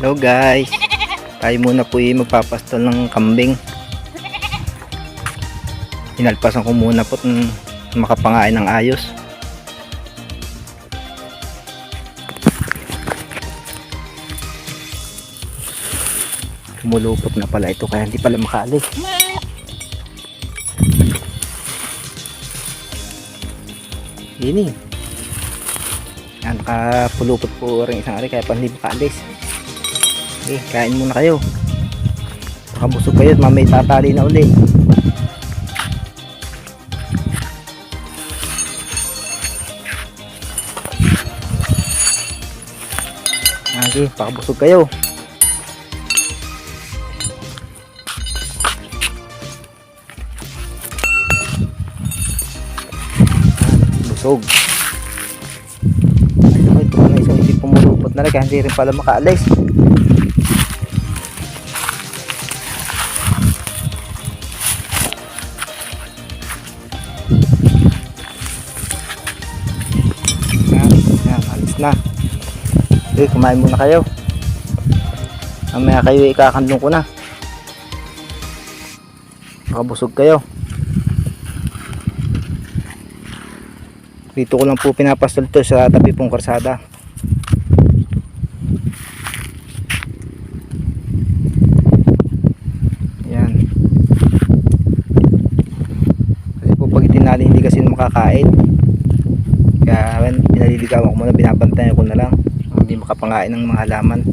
Hello guys, tayo muna po yung magpapastol ng kambing. Inalpasan ko muna po makapangain ng ayos. Kumulupot na pala ito kaya hindi pala makaalis. Ini yan, nakapulupot po rin isang ari kaya pa hindi makaalis. Okay, kain muna kayo. Nakabusog kayo at mamay tatali na uli. Okay, pakabusog kayo. Busog. Ay, ito na isang hindi pumulupot na rin kaya hindi rin pala makaalis. Yan, alis na. Okay, kumain muna kayo. Mamaya kayo ikakandong ko na. Makabusog kayo. Dito ko lang po pinapastol to sa tabi pong karsada. Yan. Kasi po pag itinali hindi kasi makakain. Kaya pinaliligawan ko muna, binabantayan ko na lang hindi makapangain ng mga halaman.